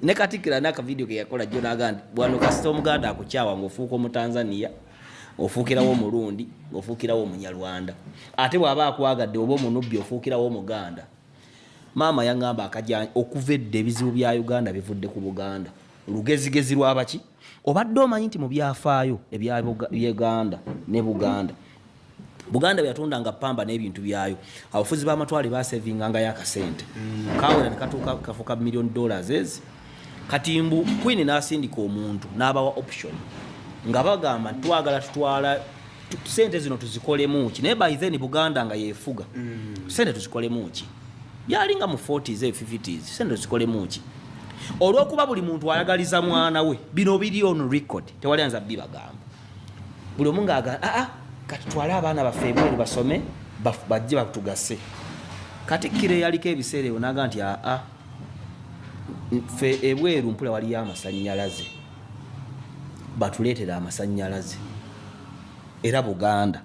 ne Katikkiro naka video ke yakola jona agandi bwano kasita omuganda akukyawa ngofuuka mu Tanzania ofuukirawo Murundi ofuukirawo Munyarwanda ate bwaba akwagadde oba omunubbi ofuukirawo Muganda. Maama yangamba akajja okuva edda ebizibu bya Uganda bivudde ku Buganda lugezigezi lwabaki obadde omanyi nti mu byafaayo ebya Uganda ne Buganda byatundanga pamba n'ebintu byayo abafuzi b'amatwale basevinganga yakasente kawera ne katuuka kafuka $1 million ezi katimbu Queen n'asindika omuntu n'abawa option nga bagamba twagala tutwala sente zino tuzikolemu ki naye by then Buganda nga yefuga sente tuzikolemu ki yalinga mu 40s 50s sente tuzikolemu ki olwokuba buli muntu ayagaliza mwana we bino biri on record tewali anza bibagamba buli omu ng'agamba katutwale abaana baffe ebweru basome bajje batugase. Katikkiro yaliko ebiseera ebyo n'agamba nti ffe ebweru mpula waliyo amasannyalaze batuleetera amasannyalaze era Buganda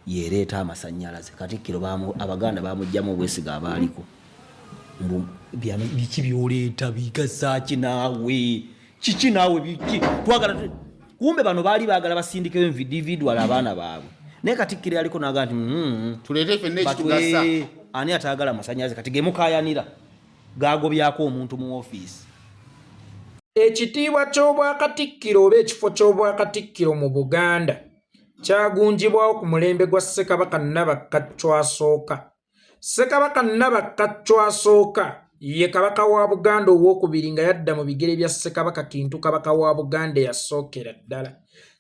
yereeta amasannyalaze. Katikkiro Abaganda bamugjamu obwesiga abaaliko biki byoleeta bigasaaki naawe kiki naawe biki twagala kumbe bano baali baagala basindikeyo individual abaana baabwe naye Katikkiro yaliko n'agamba nti tuleete ffenna ekitugasa ani ataagala amasannyalaze kati gemukayanira gaagobyako omuntu mu ofiisi. Ekitiibwa ky'Obwakatikkiro oba ekifo ky'Obwakatikkiro mu Buganda kyagunjibwawo ku mulembe gwa Ssekabaka Nabakka asooka. Ssekabaka Nabakka asooka ye kabaka wa Buganda ow'okubiri nga yadda mu bigere bya Ssekabaka Kintu kabaka wa Buganda eyasookera ddala.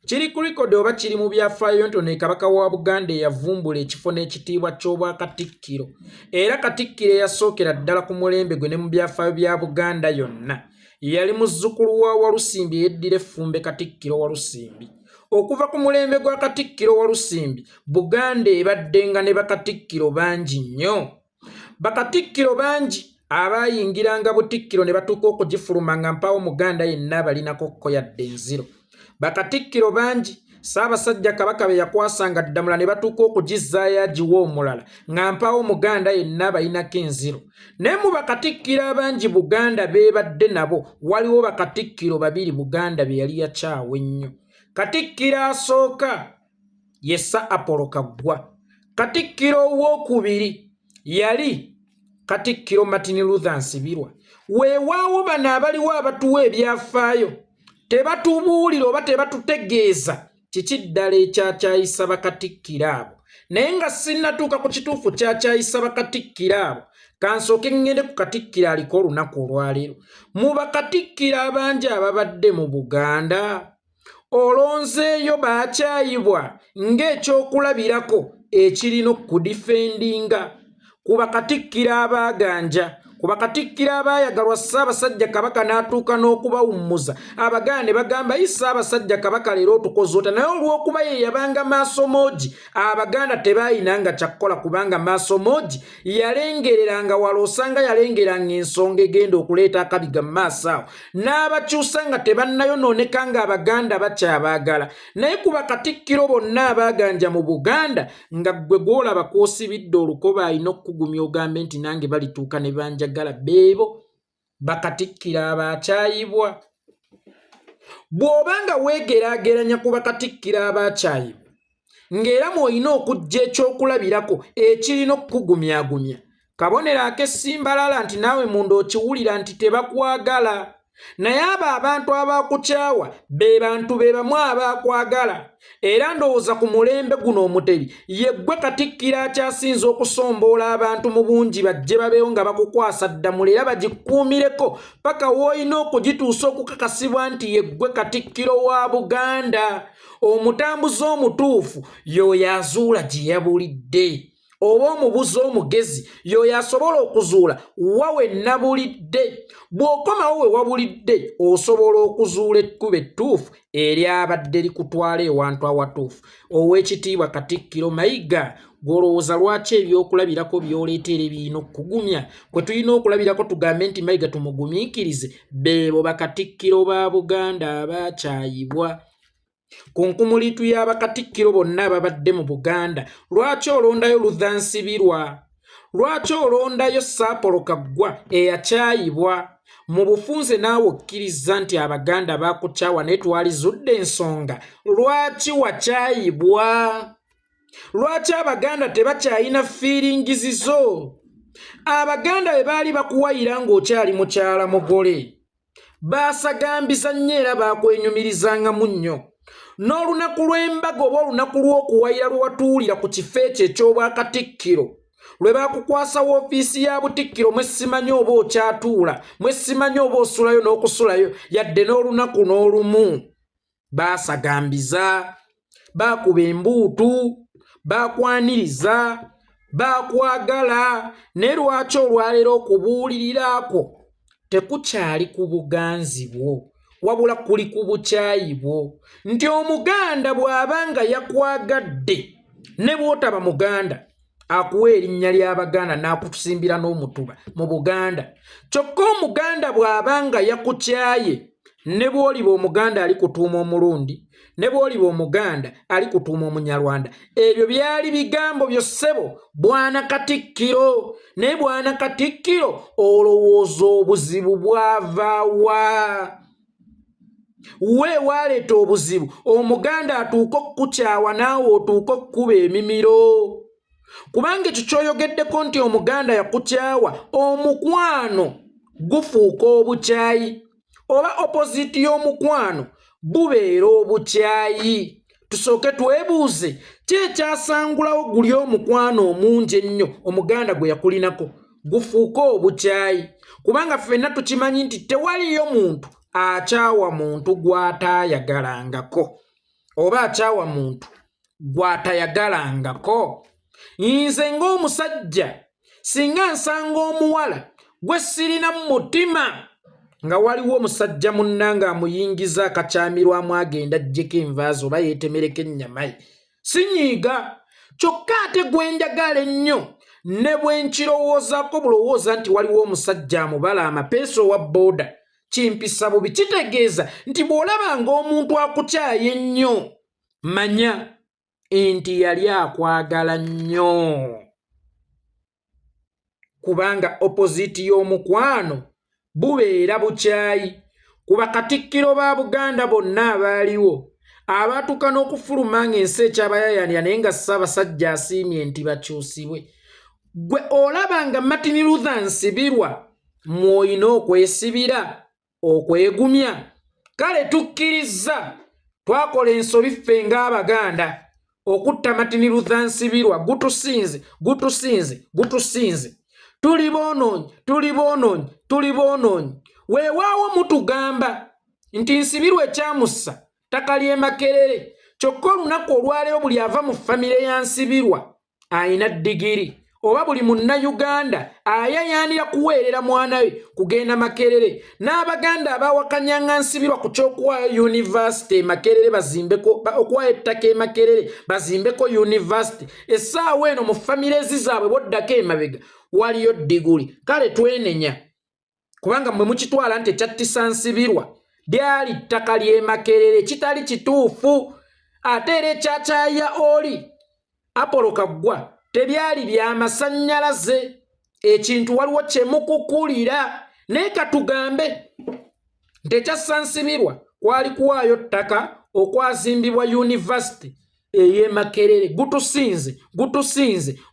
Kiri ku likodi oba kiri mu byafaayo nti ono kabaka wa Buganda eyavumbula ekifo n'ekitiibwa ky'Obwakatikkiro era Katikkiro eyasookera ddala ku mulembe gwe ne mu byafaayo bya Buganda yonna yali muzzukulu wa Walusimbi yeddira Effumbe Katikkiro Walusimbi. Okuva ku mulembe gwa Katikkiro Walusimbi Buganda ebaddenga ne Bakatikkiro bangi nnyo. Bakatikkiro bangi abayingiranga Butikkiro ne batuuka okugifuluma nga mpaawo Muganda yenna abalinako kko yadde enziro. Bakatikkiro bangi Ssaabasajja Kabaka be yakwasanga Ddamula ne batuuka okugizzaayo agiwa omulala nga mpaawo Muganda yenna abalinako enziro. Naye mu Bakatikkiro abangi Buganda beebadde nabo waliwo Bakatikkiro babiri Buganda be yali yakyawe ennyo. Katikkiro asooka ye Sir Apollo Kaggwa. Katikkiro owookubiri yali Katikkiro Martin Luther Nsibirwa. Weewaawo bano abaliwo abatuwa ebyafaayo tebatubuulira oba tebatutegeeza kiki ddala ekyakyayisa Bakatikkiro abo. Naye nga sinnatuuka ku kituufu kyakyayisa Bakatikkiro abo kansooke ngende ku Katikkiro aliko olunaku olwaleero. Mu Bakatikkiro abangi ababadde mu Buganda olonzeeyo baakyayibwa ng'ekyokulabirako ekirina okudifendinga ku Bakatikkiro abaaganja, ku Bakatikkiro abaayagalwa Ssaabasajja Kabaka n'atuuka n'okubawummuza. Abaganda ne bagamba Ssaabasajja Kabaka leero otukoze ota, naye olw'okuba ye yabanga maaso moogi Abaganda tebaayinanga kyakkola kubanga maaso moogi yalengereranga wala osanga yalengeranga ensonga egenda okuleeta akabiga mu maaso awo n'abakyusa nga tebannayonooneka nga Abaganda bakyabaagala. Naye ku Bakatikkiro bonna abaaganja mu Buganda nga ggwe gw'olaba kw'osibidde olukoba alina okukugumya ogambe nti nange balituuka ne banjagala beebo Bakatikkiro abakyayibwa. Bw'obanga weegeraageranya ku Bakatikkiro abakyayibwa ng'era mw'olina okujja ekyokulabirako ekirina okukugumyagumya, kabonero ak'essimbalala nti naawe munda okiwulira nti tebakwagala. Naye abo abantu abakukyawa be bantu be bamu abakwagala. Era ndowooza ku mulembe guno Omutebi ye ggwe Katikkiro akyasinza okusomboola abantu mu bungi bajje babeewo nga bakukwasa Ddamula era bagikuumireko paka w'olina okugituusa okukakasibwa nti ye ggwe Katikkiro wa Buganda. Omutambuzi omutuufu y'oyo azuula gye yabulidde, oba omubuzi omugezi y'oyo asobola okuzuula wa we nabulidde. Bw'okomawo we wabulidde osobola okuzuula ekkubo ettuufu eryabadde likutwala ewantu awatuufu. Oweekitiibwa Katikkiro Mayiga, gw'olowooza lwaki ebyokulabirako by'oleetera birina okugumya? Kwe tulina okulabirako tugambe nti Mayiga tumugumiikirize, beebo Bakatikkiro ba Buganda abakyayibwa. Ku nkumuliitu y'Abakatikkiro bonna ababadde mu Buganda, lwaki olondayo Luther Nsibirwa? Lwaki olondayo Sir Apollo Kaggwa eyakyayibwa? mu bufunze naawe okkiriza nti Abaganda bakukyawa naye twalizudde ensonga lwaki wakyayibwa lwaki Abaganda tebakyayina feelingizi zo Abaganda bwe baali bakuwayira ng'okyali mukyala mugole baasagambiza nnyo era baakwenyumirizangamu nnyo n'olunaku lw'embaga oba olunaku lw'okuwayira lwe watuulira ku kifo ekyo eky'obwakatikkiro lwe baakukwasa woofiisi ya butikkiro mwesimanyi oba okyatuula mwesimanyi oba osulayo n'okusulayo yadde n'olunaku n'olumu baasagambiza baakuba embuutu baakwaniriza baakwagala naye lwaki olwaleero okubuuliriraako tekukyali ku buganzi bwo wabula kuli ku bukyayi bwo nti Omuganda bw'abanga yakwagadde ne bw'otaba Muganda akuwa erinnya ly'Abaganda n'akusimbira n'omutuba mu Buganda kyokka Omuganda bw'abanga yakukyaye ne bw'oliba Omuganda ali kutuuma omulundi ne bw'oliba Omuganda ali kutuuma Omunyarwanda ebyo byali bigambo byo ssebo Bwana Katikkiro naye Bwana Katikkiro olowooza obuzibu bwava wa we waleeta obuzibu Omuganda atuuka okukukyawa naawe otuuka okkuba emimiro kubanga ekyo kyoyogeddeko nti Omuganda yakukyawa omukwano gufuuka obukyayi oba opposite y'omukwano bubeera obukyayi tusooke twebuuze ki ekyasangulawo guli omukwano omungi ennyo Omuganda gwe yakulinako gufuuka obukyayi kubanga ffenna tukimanyi nti tewaliyo muntu akyawa muntu gw'ataayagalangako oba akyawa muntu gw'atayagalangako nze ng'omusajja singa nsanga omuwala gwe sirina mu mutima nga waliwo omusajja munnanga amuyingiza akakyamirwamu agenda ajjeko envaazi oba yeetemereko ennyama ye sinyiiga kyokka ate gwe njagala ennyo ne bwe nkirowoozaako bulowooza nti waliwo omusajja amubala amapeesa owa booda kimpisa bubi kitegeeza nti bw'olabanga omuntu akukyaye ennyo manya nti yali akwagala nnyo kubanga opposite y'omukwano bubeera bukyayi kuba Katikkiro ba Buganda bonna abaaliwo abaatuuka n'okufuluma ng'ensi ekyabayayanira naye nga Ssaabasajja asiimye nti bakyusibwe gwe olabanga Martin Luther Nsibirwa mw'olina okwesibira okwegumya kale tukkiriza twakola ensobi ffe ng'Abaganda okutta Martin Luther Nsibirwa gutusinze tuli boonoonyi weewaawo mutugamba nti Nsibirwa ekyamussa ttaka ly'e Makerere kyokka olunaku olwaleero buli ava mu famire ya Nsibirwa ayina digiri oba buli Munnayuganda ayayaanira kuweerera mwana we kugenda Makerere n'Abaganda abaawakanyanga Nsibirwa ku ky'okuwaayo yunivasite Makerere bazimbeko okuwaayo ettaka e Makerere bazimbeko yunivasite essaawa eno mu famire zaabwe boddako emabega waliyo diguli kale twenenya kubanga mwe mukitwala nti ekyattisa Nsibirwa lyali ttaka ly'e Makerere kitali kituufu ate era ekyakyaya oli Apollo Kaggwa tebyali byamasannyalaze ekintu waliwo kyemukukulira naye katugambe nti ekyassa Nsibirwa kwali kuwaayo ttaka okwazimbibwa yunivasite ey'e Makerere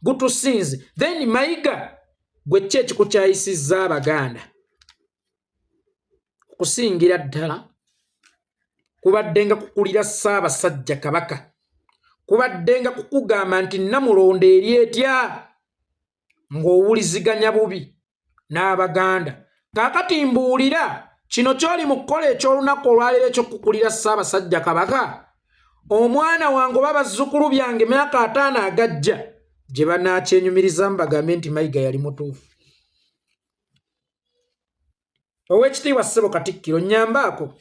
gutusinze then Mayiga gwe ki ekikukyayisizza Abaganda okusingira ddala kubadde nga kukulira Ssaabasajja Kabaka kubadde nga kukugamba nti Namulondo eri etya ng'owuliziganya bubi n'Abaganda kaakati mbuulira kino ky'oli mu kukola eky'olunaku olwaleero ekyokukulira Ssaabasajja Kabaka omwana wange oba bazzukulu byange myaka 5 agajja gye banaakyenyumiriza mbagambe nti Mayiga yali mutuufu Oweekitiibwa Ssebo Katikkiro nnyambaako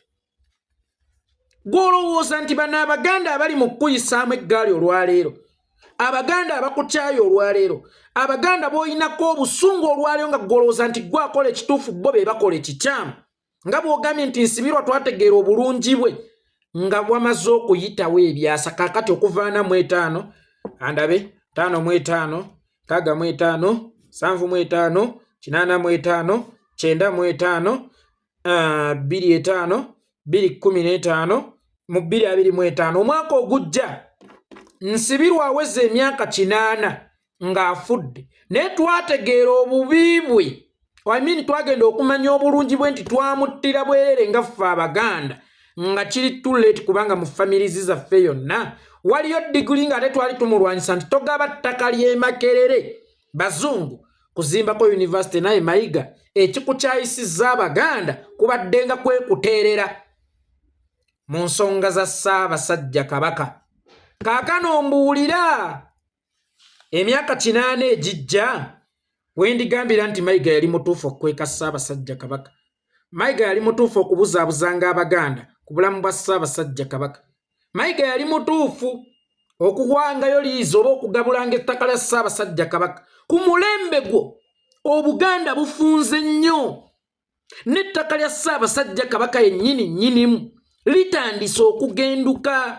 gw'olowooza nti bano Abaganda abali mu kukuyisaamu eggaali olwaleero Abaganda abakukyayo olwaleero Abaganda b'oyinako obusungu olwaleero nga gw'olowooza nti gwakola ekituufu bo be bakola ekikyamu nga bw'ogambye nti Nsibirwa twategeera obulungi bwe nga bwamaze okuyitawo ebyasa kaakati okuvaana mu 5 andabe 5 mu 5 6 mu 5 7 mu 5 8 mu 5 9 mu 5 25 2015 mu 2025 omwaka ogujja Nsibirwa aweze emyaka 8 ng'afudde naye twategeera obubi bwe twagenda okumanya obulungi bwe nti twamuttira bwerere nga ffe Abaganda nga kiri too late kubanga mu families zaffe yonna waliyo diguli ng'ate twali tumulwanyisa nti togaba ttaka ly'e Makerere bazungu kuzimbako university naye Mayiga ekikukyayisizza Abaganda kubadde nga kwekuteerera mu nsonga za Ssaabasajja Kabaka. Kaakano mbuulira emyaka 8 ejijja wendigambira nti Mayiga yali mutuufu okukweka Ssaabasajja Kabaka. Mayiga yali mutuufu okubuzaabuzanga Abaganda ku bulamu bwa Ssaabasajja Kabaka. Mayiga yali mutuufu okuwangayo liizi oba okugabulanga ettaka lya Ssaabasajja Kabaka. Ku mulembe gwo Obuganda bufunze nnyo n'ettaka lya Ssaabasajja Kabaka yennyini nnyinimu litandise okugenduka.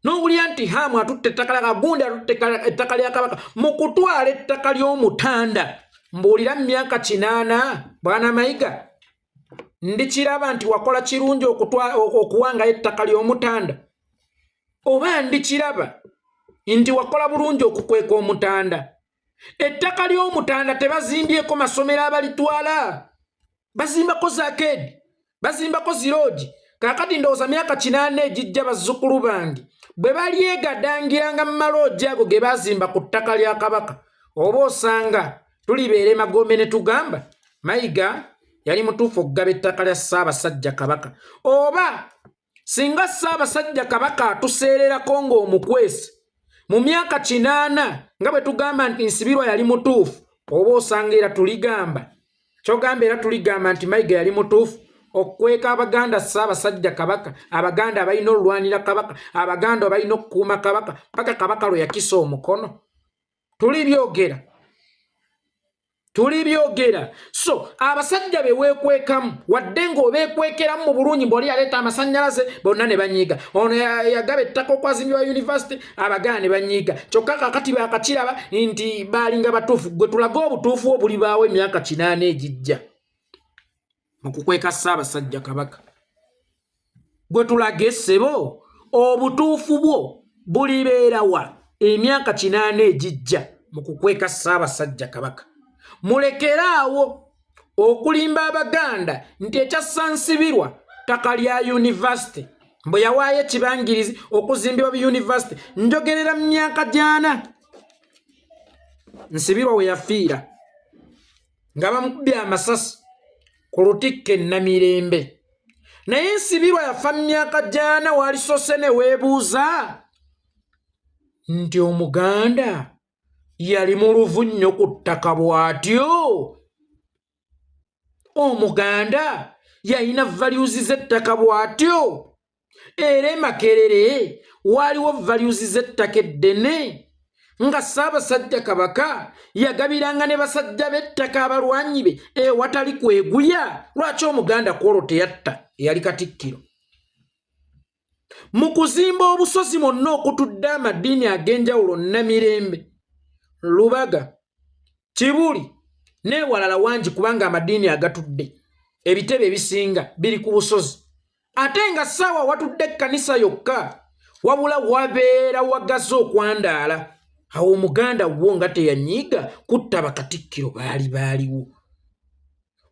N'owulira nti Hamu atutte ettaka lya Kagundi atutte ettaka lya Kabaka mu kutwala ettaka ly'Omutanda. Mbuulira mu myaka 8 Bwana Mayiga ndikiraba nti wakola kirungi okuwangayo ettaka ly'Omutanda oba ndikiraba nti wakola bulungi okukweka Omutanda. Ettaka ly'Omutanda tebazimbyeko masomero abalitwala, bazimbako zaakedi, bazimbako zirogi. Kaakati ndowooza myaka 8 ejijja bazzukulu bange bwe balyegadangiranga mu maloogi ago ge bazimba ku ttaka lya Kabaka oba osanga tulibeera Magombe ne tugamba Mayiga yali mutuufu okugaba ettaka lya Ssaabasajja Kabaka. Oba singa Ssaabasajja Kabaka atuseererako ng'omukwese mu myaka 8 nga bwe tugamba nti Nsibirwa yali mutuufu oba osanga era tuligamba kyogamba era tuligamba nti Mayiga yali mutuufu okukweka Abaganda Ssaabasajja Kabaka, Abaganda abalina olulwanira Kabaka, Abaganda abalina okukuuma Kabaka paka Kabaka lwe yakisa omukono. Tulibyogera. So abasajja be weekwekamu wadde ng'obeekwekeramu mu bulungi mboli yaleeta amasannyalaze bonna ne banyiiga. Ono yagaba ettaka okwazimbibwa university Abaganda ne banyiiga. Kyokka kakati baakakiraba nti baalinga batuufu. Gwe tulaga obutuufu obulibaawo emyaka 8 ejijja mu kukweka Ssaabasajja Kabaka. Gwe tulage ssebo obutuufu bwo bulibeerawa emyaka 8 ejijja mu kukweka Ssaabasajja Kabaka. Mulekeraawo okulimba Abaganda nti ekyassa Nsibirwa ttaka lya university bwe yawaayo ekibangirizi okuzimbibwa university njogerera mu myaka 8 Nsibirwa we yafiira nga bamukubye amasasi ku Lutikko e Namirembe. Naye Nsibirwa yafa mu myaka 8 waalisose ne weebuuza nti Omuganda yali mu luvu nnyo ku ttaka bw'atyo. Omuganda yalina values z'ettaka bw'atyo. Era Makerere waaliwo values z'ettaka eddene nga Ssaabasajja Kabaka yagabiranga ne basajja b'ettaka abalwanyi be ewatali kweguya. Lwaki Omuganda kwolwo teyatta eyali Katikkiro? Mu kuzimba obusozi mwonna okutudde amadiini ag'enjawulo Namirembe, Lubaga, Kibuli n'ewalala wangi kubanga amadiini agatudde ebitebe ebisinga biri ku busozi. Ate nga ssaawa watudde ekkanisa yokka wabula wabeera wagaze okwandaala. Awo Omuganda wo nga teyanyiiga kutta bakatikkiro baaliwo.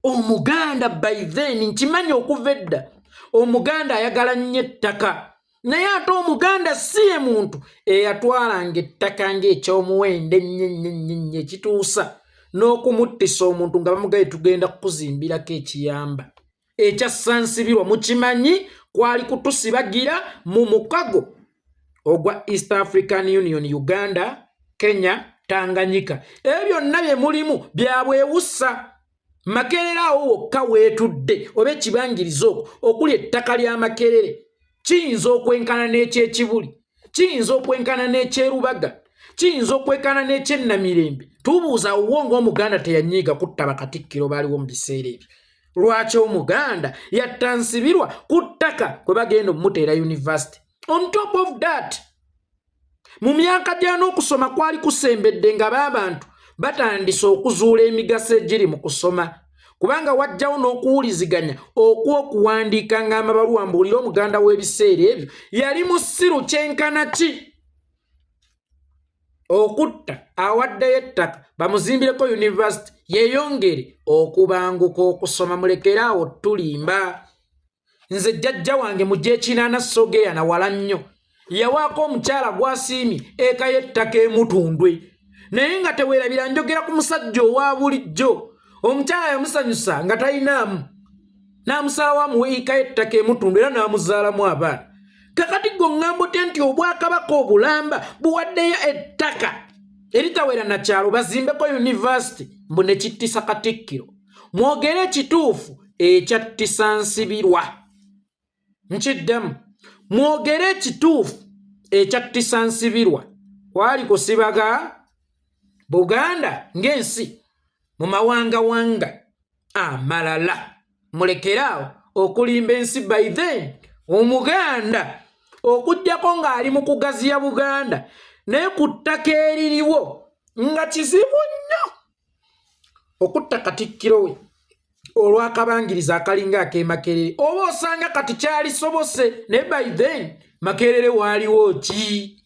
Omuganda by then nkimanyi okuva edda Omuganda ayagala nnyo ettaka. Naye ate Omuganda si ye muntu eyatwalanga ettaka ng'ekyomuwendo ennyo ekituusa n'okumuttisa omuntu nga bamugaye tugenda kukuzimbirako ekiyamba. Ekyassa Nsibirwa mukimanyi kwali kutusibagira mu mukago ogwa East African Union, Uganda, Kenya, Tanganyika. Ebyo byonna bye mulimu bya bwewussa. Makerere awo wokka weetudde oba ekibangirizo okuli ettaka lya Makerere kiyinza okwenkana n'eky'Ekibuli, kiyinza okwenkana n'eky'Erubaga, kiyinza okwenkana n'eky'Ennamirembe. Tubuuza wo ng'Omuganda teyanyiiga kutta bakatikkiro baaliwo mu biseera ebyo. Lwaki Omuganda yatta Nsibirwa ku ttaka kwe bagenda omuteera university? On top of that, mu myaka gyano okusoma kwali kusembedde nga b'abantu batandise okuzuula emigaso egiri mu kusoma. kubanga wajjawo n'okuwuliziganya okwokuwandiika ng'ama baluwa mbuulira omuganda w'ebiseera ebyo yali musiru kyenkana ki okutta awaddeyo ettaka bamuzimbireko yunivasite yeeyongere okubanguka okusoma mulekeraawo tulimba. Nze jjajja wange mu gy'ekinaana Sogeya na wala nnyo yawaako omukyala gw'asiimye eka y'ettaka emutundwe naye nga teweerabira njogera ku musajja owa bulijjo. Omukyala yamusanyusa nga talinaamu n'amusalawo amuwe eka y'ettaka emutundwe era n'amuzaalamu abaana. Kakati go ŋŋamba otya nti obwakabaka obulamba buwaddeyo ettaka eritaweera na kyalo bazimbeko yunivasite mbu ne kittisa Katikkiro. Mwogere ekituufu ekyattisa Nsibirwa. Nkiddamu mwogere ekituufu ekyattisa Nsibirwa kwali kusibaga Buganda ng'ensi mu mawangawanga amalala. Mulekeraawo okulimba ensi by then Omuganda okujjako ng'ali mu kugaziya Buganda naye ku ttaka eririwo nga kizibu nnyo okutta Katikkiro we olw'akabangiriza akalinga ak'Emakerere oba osanga kati kyalisobose naye by then Makerere waaliwo ki?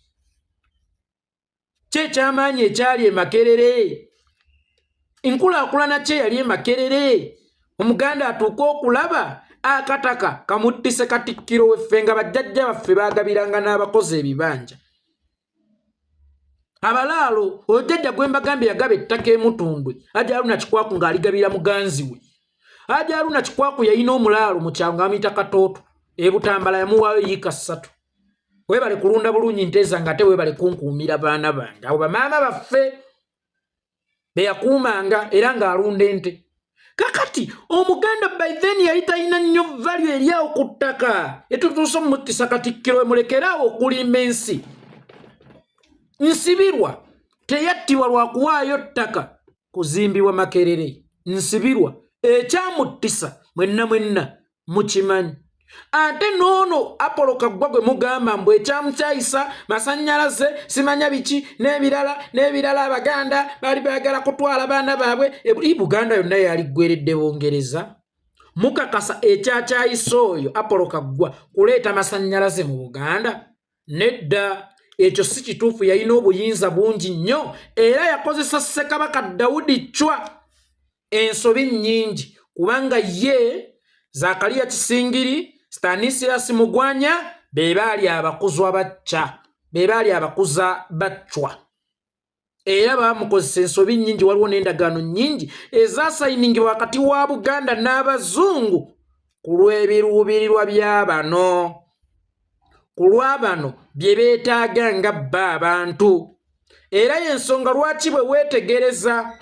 Ky'ekyamaanyi ekyali Makerere? Enkulaakulana kye yali e Makerere? Omuganda atuuka okulaba akataka kamuttise Katikkiro weffe nga bajjajja baffe baagabiranga n'abakozi ebibanja. Abalaalo ojjajja gwe mbagambye yagaba ettaka emutundwe Hajji Haruna Kikwaku ng'aligabira muganzi we. Hajji Haruna Kikwaku yalina omulaalo mu kyalo ng'amuyita Katooto Butambala yamuwaayo yiika 3. Weebale kulunda bulungi nteeza ng'ate weebale kunkuumira baana bange. Abo bamaama baffe be yakuumanga era ng'alunda ente. Kakati omuganda by then yali talina nnyo value eri awo ku ttaka etutuuse omuttisa Katikkiro we mulekeraawo okulimba ensi. Nsibirwa teyattibwa lwa kuwaayo ttaka kuzimbibwa Makerere. Nsibirwa ekyamuttisa mwenna mukimanyi. Ate noono Apollo Kaggwa gwe mugamba mbu ekyamukyayisa masannyalaze simanya biki n'ebirala Abaganda baali baagala kutwala baana baabwe Buganda yonna yali ggweredde Bungereza. Mukakasa ekyakyayisa oyo Apollo Kaggwa kuleeta masannyalaze mu Buganda? Nedda, ekyo si kituufu. Yalina obuyinza bungi nnyo era yakozesa Ssekabaka Dawudi Chwa ensobi nnyingi kubanga ye Zakariya Kisingiri Stanislas Mugwanya be baali abakuzwa bacca, be baali abakuza bacwa. Era bamukozesa ensobi nnyingi. Waliwo n'endagaano nnyingi ezaasayiningibwa wakati wa Buganda n'Abazungu ku lw'ebiruubirirwa bya bano. Ku lw'abano bye beetaaga nga bba abantu. Era y'ensonga lwaki bwe weetegereza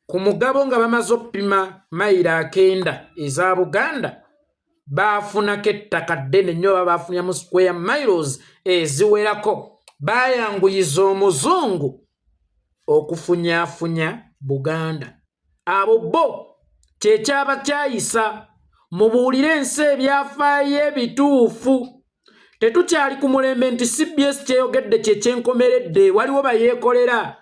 ku mugabo nga bamaze oppima mayiro 9 eza Buganda baafunako ettaka ddene nnyo baafunyamu square miles eziwerako. Baayanguyiza omuzungu okufunyaafunya Buganda. Abo bo kyekyaba kyayisa. Mubuulire ensi ebyafaayo ebituufu. Tetukyali ku mulembe nti CBS kyeyogedde kyekyenkomeredde. Waliwo bayeekolera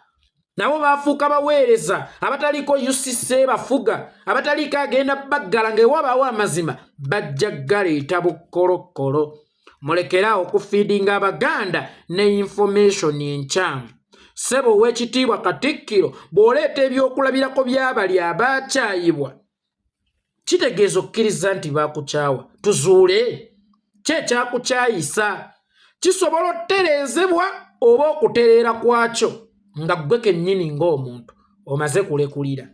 nabo baafuuka baweereza abataliiko UCC bafuga abataliiko agenda baggala ng'ewabaawo amazima bajja galeeta bukkolokolo. Mulekeraawo okufiidinga Abaganda ne information enkyamu. Ssebo ow'ekitiibwa Katikkiro bw'oleeta ebyokulabirako by'abali abaakyayibwa kitegeeza okkiriza nti baakukyawa. Tuzuule ki ekyakukyayisa. Kisobola otereezebwa oba okutereera kwakyo nga ggwe kennyini ng'omuntu omaze kulekulira.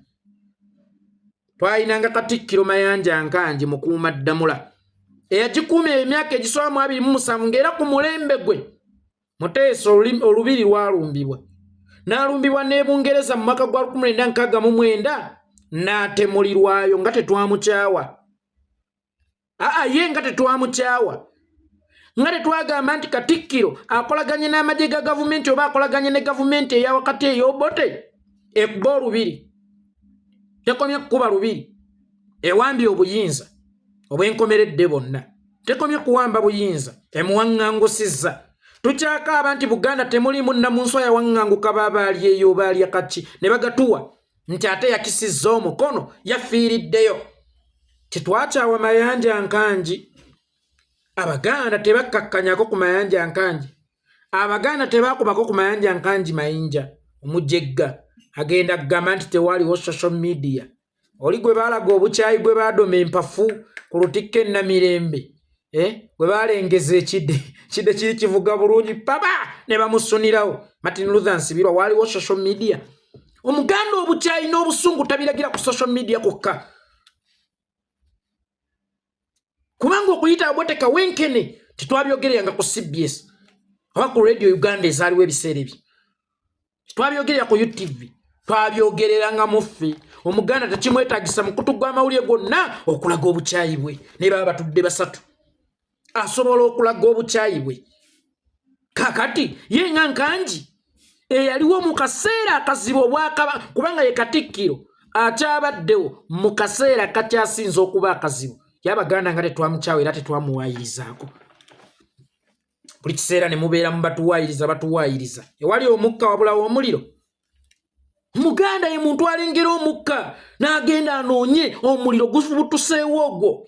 Twalinanga Katikkiro Mayanja Nkanji Mukuumaddamula eyagikuuma emyaka egisoba mu 27 ng'era ku mulembe gwe Muteesa olubiri lwalumbibwa. N'alumbibwa ne Bungereza mu mwaka gwa 1969 n'atemulirwayo nga tetwamukyawa. Ye nga tetwamukyawa. Nga tetwagamba nti Katikkiro akolaganye n'amagye ga gavumenti oba akolaganye ne gavumenti eya wakati ey'obote ekuba olubiri. Tekomye kukuba lubiri. Ewambye obuyinza obwenkomeredde bonna. Tekomye kuwamba buyinza. Emuwaŋŋangusizza. Tukyakaaba nti Buganda temulimu nnamunswa yawaŋŋanguka baabaali eyo baalya kaki ne bagatuwa. nti ate yakisizza omukono yafiiriddeyo. Tetwakyawa mayanja nkangi. Abaganda tebakkakkanyako ku mayanja nkangi. Abaganda tebakubako ku mayanja nkangi mayinja. Omujegga agenda kugamba nti tewaliwo social media. Oli gwe baalaga obukyayi gwe baadoma empafu ku Lutikko e Namirembe. Gwe baalengeza ekidde kiri kivuga bulungi papa ne bamusunirawo. Martin Luther Nsibirwa waliwo social media. Omuganda obukyayi n'obusungu tabiragira ku social media kokka. Kubanga okuyita aboteka wenkene tetwabyogeranga ku CBS oba ku Radio Uganda ezaaliwo ebiseera ebyo. Twabyogerera ku UTV, twabyogereranga muffe. Omuganda tekimwetaagisa mu kutuggwa amawulire gonna okulaga obukyayi bwe. Ne baba batudde basatu asobola okulaga obukyayi bwe. Kakati ye nga nkangi eyaliwo mu kaseera akazibu obwakaba kubanga ye Katikkiro akyabaddewo mu kaseera kakyasinza okuba akazibu. Y'Abaganda nga tetwamukyawa era tetwamuwaayirizaako. Buli kiseera ne mubeera mu batuwaayiriza. Ewali omukka wabulawo omuliro. Muganda ye muntu alengera omukka n'agenda anoonye omuliro gufubutuseewo ogwo.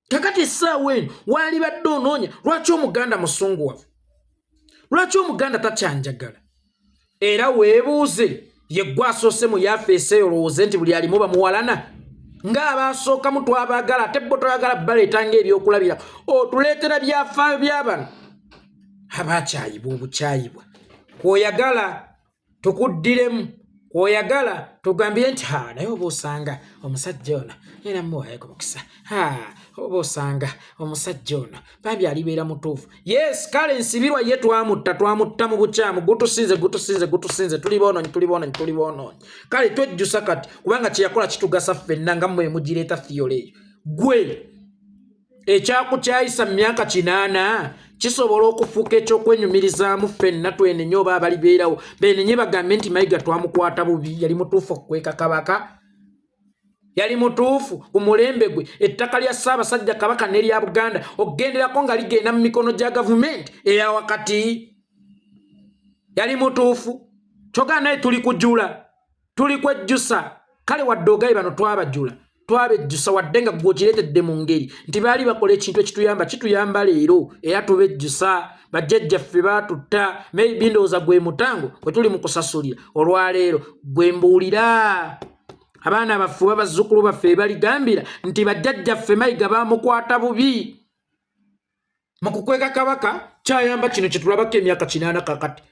Kakati essaawa eno waali badde onoonya lwaki Omuganda musunguwavu? Lwaki Omuganda takyanjagala? Era weebuuze ye gwe asoose mu yafeesi eyo olowooze nti buli alimu bamuwalana? Ng'abaasookamu twabaagala ate bo toyagala baleetanga ebyokulabira otuleetera byafaayo by'abano abakyayibwa obukyayibwa. Kw'oyagala tukuddiremu, kw'oyagala tugambire nti naye oba osanga omusajja ono era muwaayeko mukisa, oba osanga omusajja ono bambi alibeera mutuufu. Yes, kale Nsibirwa ye twamutta mu bukyamu gutusinze tuli boonoonyi. Kale twejjusa kati kubanga kye yakola kitugasa ffenna nga mmwe mugireeta theory eyo. Gwe ekyakukyayisa mu myaka 8 kisobola okufuuka ekyokwenyumirizaamu ffenna twenenye oba abalibeerawo benenye bagambe nti Mayiga twamukwata bubi, yali mutuufu okukweka Kabaka, yali mutuufu ku mulembe gwe ettaka lya Ssaabasajja Kabaka n'erya Buganda okugenderako nga ligenda mu mikono gya gavumenti eya wakati. Yali mutuufu? Kyogana naye tuli kujula, tuli kwejjusa. Kale wadde ogaye bano twabejjusa wadde nga gwokireetedde mu ngeri nti baali bakola ekintu kituyamba leero era tubejjusa. Bajjajjaffe baatutta maybe ndowooza gwe mutango gwe tuli mu kusasulira olwaleero gwe mbuulira. Abaana baffe babazzukulu baffe baligambira nti bajjajjaffe Mayiga baamukwata bubi mu kukweka Kabaka. Kyayamba kino kye tulabako emyaka 8 kakati.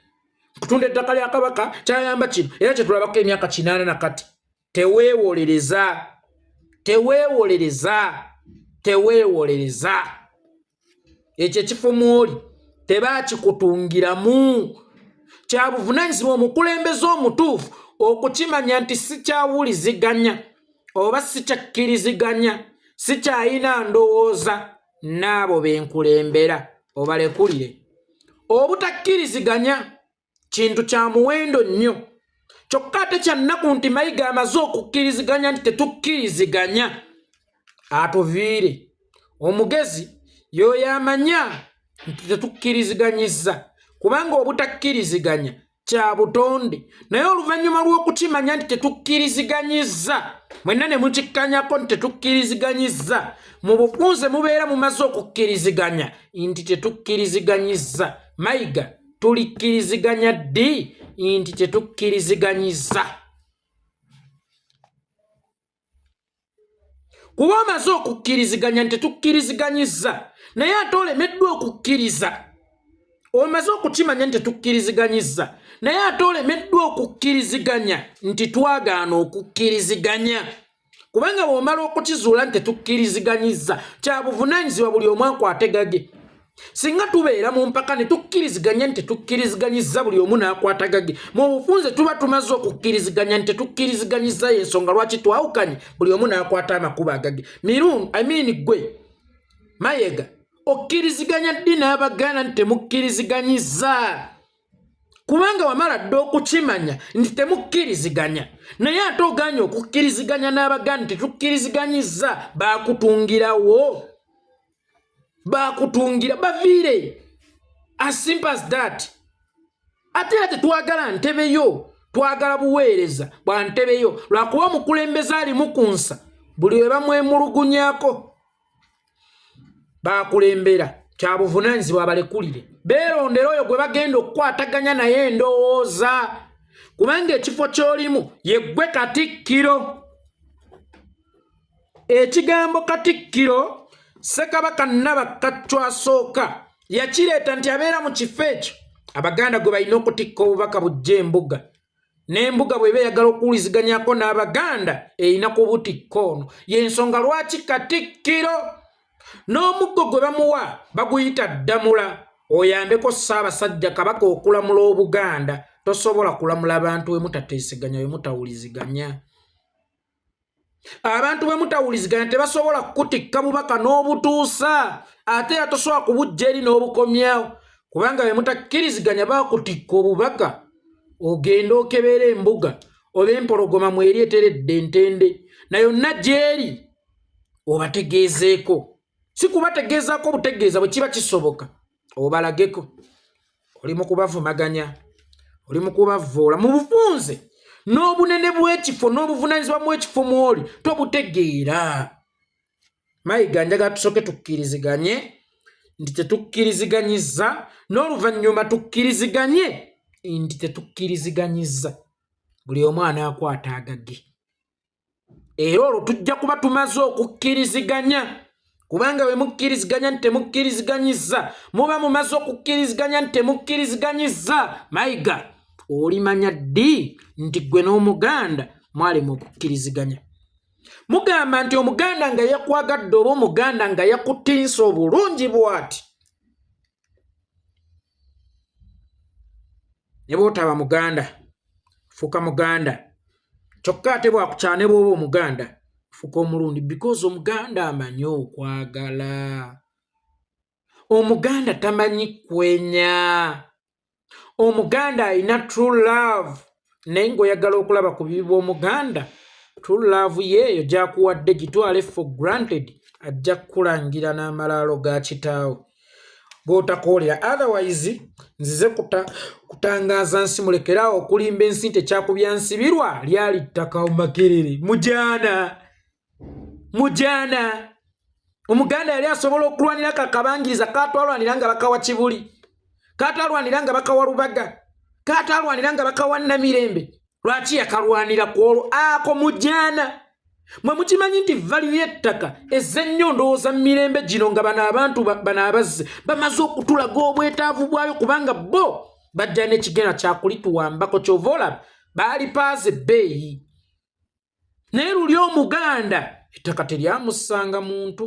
Kutunda ettaka lya Kabaka kyayamba kino era kye tulabako emyaka 8 nakati. Teweewolereza. Ekyo ekifumu oli tebaakikutungiramu. Kya buvunaanyizibwa omukulembeze omutuufu okukimanya nti si kyawuliziganya oba si kyakkiriziganya, si kyayina ndowooza n'abo benkulembera obalekulire. Obutakkiriziganya kintu kya muwendo nnyo. Kyokka ate kya nnaku nti Mayiga amaze okukkiriziganya nti tetukkiriziganya atuviire. Omugezi y'oyo amanya nti tetukkiriziganyizza kubanga obutakkiriziganya kya butonde. Naye oluvannyuma lw'okukimanya nti tetukkiriziganyizza mwenna ne mukikkanyako nti tetukkiriziganyizza, mu bufunze mubeera mumaze okukkiriziganya nti tetukkiriziganyizza. Mayiga tulikkiriziganya ddi nti tetukkiriziganyizza? Kuba omaze okukkiriziganya nti tetukkiriziganyizza naye ate olemeddwa okukkiriza. Omaze okukimanya nti tetukkiriziganyizza naye ate olemeddwa okukkiriziganya nti twagaana okukkiriziganya. Kubanga bw'omala okukizuula nti tetukkiriziganyizza kya buvunaanyizibwa buli omu akwate gage. Singa tubeera mu mpaka ne tukkiriziganya nti tetukkiriziganyizza buli omu n'akwata gage, mu bufunze tuba tumaze okukkiriziganya nti tetukkiriziganyizza y'ensonga lwaki twawukanye buli omu n'akwata amakubo agage. Gwe Mayiga okkiriziganya ddi n'Abaganda nti temukkiriziganyizza? Kubanga wamala dde okukimanya nti temukkiriziganya naye ate oganye okukkiriziganya n'Abaganda nti tetukkiriziganyizza, baakutungira baviire. As simple as that. Ate tetwagala ntebeyo, twagala buweereza bwantebeyo lwakuba omukulembeze ali mukunsa buli we bamwemulugunyako bakulembera kyabuvunaanyizibwa abalekulire beerondera oyo gwe bagenda okukwataganya naye endowooza kubanga ekifo ky'olimu yeggwe Katikkiro. Ekigambo Katikkiro Ssekabaka Nnabakka I yakireeta nti abeera mu kifo ekyo Abaganda gwe balina okutikka obubaka bujja embuga n'embuga bw'eba eyagala okuwuliziganyako n'Abaganda erina kubutikka ono y'ensonga lwaki Katikkiro n'omuggo gwe bamuwa baguyita Ddamula oyambeko Ssaabasajja Kabaka okulamula Obuganda tosobola kulamula abantu we mutateeseganya we mutawuliziganya. Abantu bwe mutawuliziganya tebasobola kukutikka bubaka n'obutuusa ate era tosobola kubujja eri n'obukomyawo kubanga bwe mutakkiriziganya bakutikka obubaka ogenda okebeera embuga oba empologoma mweri eteredde entende na yonna gyeri obategeezeeko si kubategeezaako obutegeeza bwe kiba kisoboka obalageko oli mu kubavumaganya oli mu kubavvoola mu bufunze n'obunene bw'ekifo n'obuvunaanyizibwa bw'ekifo mw'oli tobutegeera. Mayiga njagala tusooke tukkiriziganye nti tetukkiriziganyiza n'oluvannyuma tukkiriziganye nti tetukkiriziganyiza buli omu anaakwata agage era olwo tujja kuba tumaze okukkiriziganya kubanga bwe mukkiriziganya nti temukkiriziganyiza muba mumaze okukkiriziganya nti temukkiriziganyiza mayiga olimanya ddi nti gwe n'Omuganda mwalema okukkiriziganya. Mugamba nti Omuganda nga yakwagadde oba Omuganda nga yakutinsa obulungi bw'ati ne bw'otaba Muganda fuuka Muganda kyokka ate bwakukyane bw'oba Omuganda fuuka omulundi because Omuganda amanyi okwagala. Omuganda tamanyi kwenya. Omuganda alina true love naye ng'oyagala okulaba ku bibi bw'Omuganda true love yeeyo gy'akuwadde gitwale for granted ajja kukulangira n'amalaalo ga kitaawo bw'otakoolera otherwise nzize kutangaaza nsi mulekeraawo okulimba ensi tekyakubya nsibirwa lyali ttaka mu Makerere mujaana Omuganda yali asobola okulwanira kakabangiriza kaatwalwanira nga bakawa Kibuli kaatwalwanira nga bakawa Lubaga kaatwalwanira nga bakawa Namirembe lwaki yakalwanira ku olwo ako mujaana mwe mukimanyi nti value y'ettaka ezze nnyo ndowooza mu mirembe gino nga bano abantu bano abazze bamaze okutulaga obwetaavu bwayo kubanga bo bajja n'ekigenda kyakulituwambako kyova olaba baali paaza ebbeeyi naye luli Omuganda ettaka teryamusanga muntu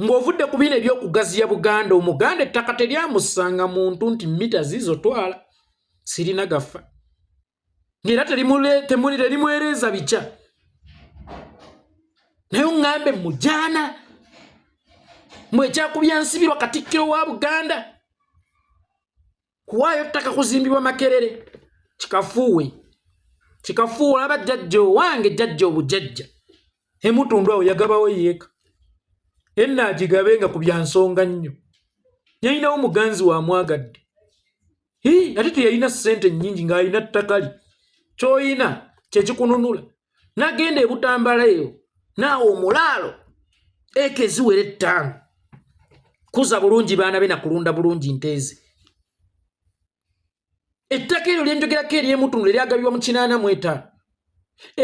ng'ovudde ku bino ebyokugaziya Buganda Omuganda ettaka teryamusanga muntu nti mita zizo twala sirina gafa ng'era terimwereeza bica naye oŋŋambe mujaana mwe ekyakubya nsibirwa Katikkiro wa Buganda kuwaayo ttaka kuzimbibwa Makerere kikafuuwe olaba jjajja owange jjajja obujjajja emutundu awo yagabawo yeeka enaagigabe nga ku byansonga nnyo yalinawo muganzi wamwagadde ate teyalina ssente nnyingi ng'alina ttakali ky'oyina kyekikununula n'agenda e Butambala eyo naawe omulaalo eka eziwera 5 kuza bulungi baana be nakulunda bulungi nteeze ettaka eryo lyenjogerako ery'emutundu eryagabibwa mu 85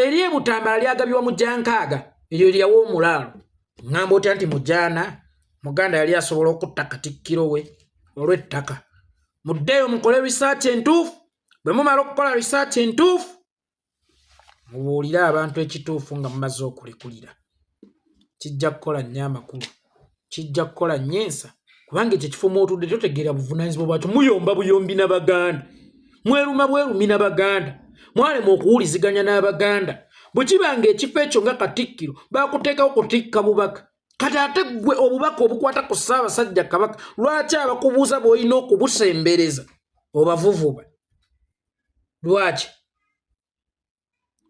eri e Butambala lyagabibwa mu 6 eryo lyawa omulaalo ŋŋamba otya nti mujaana Muganda yali asobola okutta Katikkiro we olw'ettaka muddeeyo mukole research entuufu bwe mumala okukola research entuufu mubuulire abantu ekituufu nga mumaze okulekulira kijja kukola nnyo amakulu kijja kukola nnyo ensa kubanga ekyo kifo mwotudde totegeera buvunaanyizibwa bwakyo muyomba buyombi n'Abaganda mweruma bwerumi n'Abaganda mwalema okuwuliziganya n'Abaganda bwe kibanga ekifo ekyo nga Katikkiro baakuteekawo kutikka bubaka kati ate gwe obubaka obukwata ku Ssaabasajja Kabaka lwaki abakubuuza bw'olina okubusembereza obavuvuba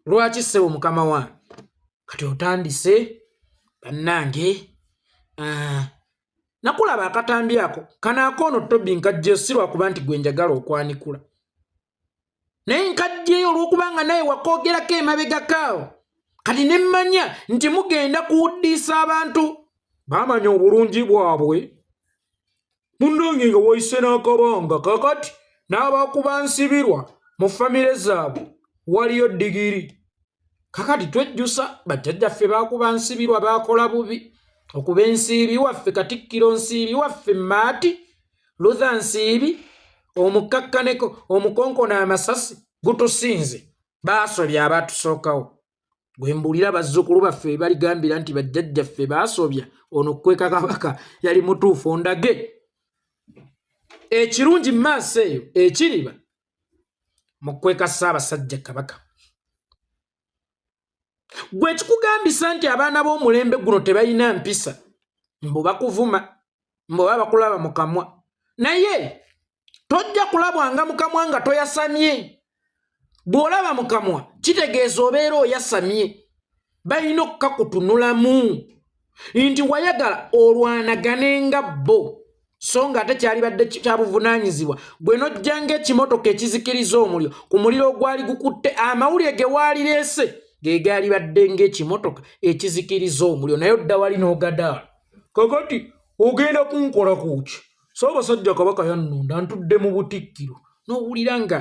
lwaki ssebo mukama wange kati otandise bannange nakulaba akatambi ako kanaakono Tobi nkajjeyo si lwakuba nti gwe njagala okwanikula naye nkajjeyo olw'okubanga naye wakoogerako emabegakaawo kati ne mmanya nti mugenda kuwuddiisa abantu baamanya obulungi bwabwe munnange nga wayise n'akabanga kakati n'abakuba nsibirwa mu famire zaabwe waliyo digiri kakati twejjusa bajjajjaffe baakuba nsibirwa baakola bubi okuba ensiibi waffe Katikkiro nsiibi waffe Maati Luther nsiibi omukakkaneko omukonkona amasasi gutusinze baasobya abaatusookawo gwe mbuulira bazzukulu baffe baligambira nti bajjajjaffe baasobya ono kweka kabaka yali mutuufu ondage ekirungi mu maaso eyo ekiriba mu kweka Ssaabasajja Kabaka gwe kikugambisa nti abaana b'omulembe guno tebalina mpisa mbu bakuvuma mbu baba bakulaba mu kamwa naye tojja kulabwanga mu kamwa nga toyasamye bw'olaba mu kamwa kitegeeza obeera oyasamye balina okukakutunulamu nti wayagala olwanagane nga bo so nga ate kyali badde kyabuvunaanyizibwa gwe nojjanga ekimotoka ekizikiriza omuliro ku muliro ogwali gukutte amawulire ge waalireese ge gaali badde ng'ekimotoka ekizikiriza omuliro naye odda wali n'ogadaala kakati ogenda kunkola kuki Ssaabasajja Kabaka yannonda ntudde mu Butikkiro n'owulira nga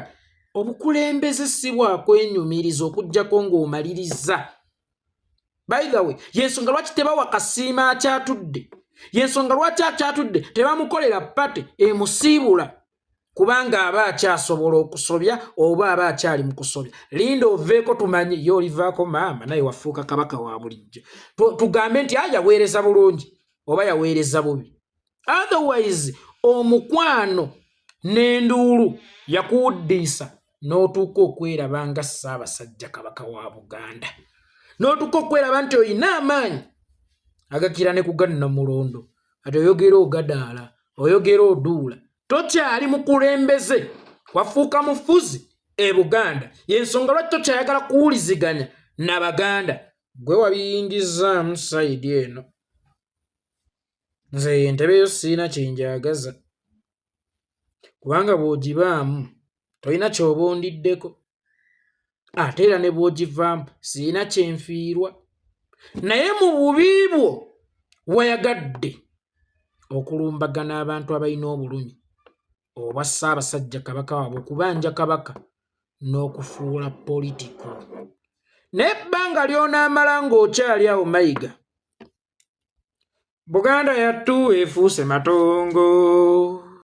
obukulembeze si bwakwenyumiriza okuggyako ng'omaliriza by the way yensonga lwaki tebawa Kasiima akyatudde yensonga lwaki akyatudde tebamukolera pate emusiibula kubanga aba akyasobola okusobya oba aba akyali mu kusobya linda oveeko tumanye ye olivaako maama naye wafuuka kabaka wa bulijjo tugambe nti yaweereza bulungi oba yaweereza bubi otherwise omukwano n'enduulu yakuwuddiisa n'otuuka okweraba nga Ssaabasajja Kabaka wa Buganda n'otuuka okweraba nti oyina amaanyi agakira ne kuganna mulondo ati oyogera ogadaala oyogera oduula tokyali mukulembeze wafuuka mufuzi e Buganda yensonga lwaki tokyayagala kuwuliziganya n'Abaganda gwe wabiyingizaamu sayidi eno nze entebe yo siina kyenjagaza kubanga bw'ogibaamu tolina ky'oba ondiddeko ate era ne bw'ogivaamu siina kyenfiirwa naye mu bubi bwo wayagadde okulumbagana abantu abalina obulumi obwa Ssaabasajja Kabaka waabwe okubanja kabaka n'okufuula politiko n'ebbanga ly'onaamala ng'okyali awo mayiga Buganda yattu efuuse matongo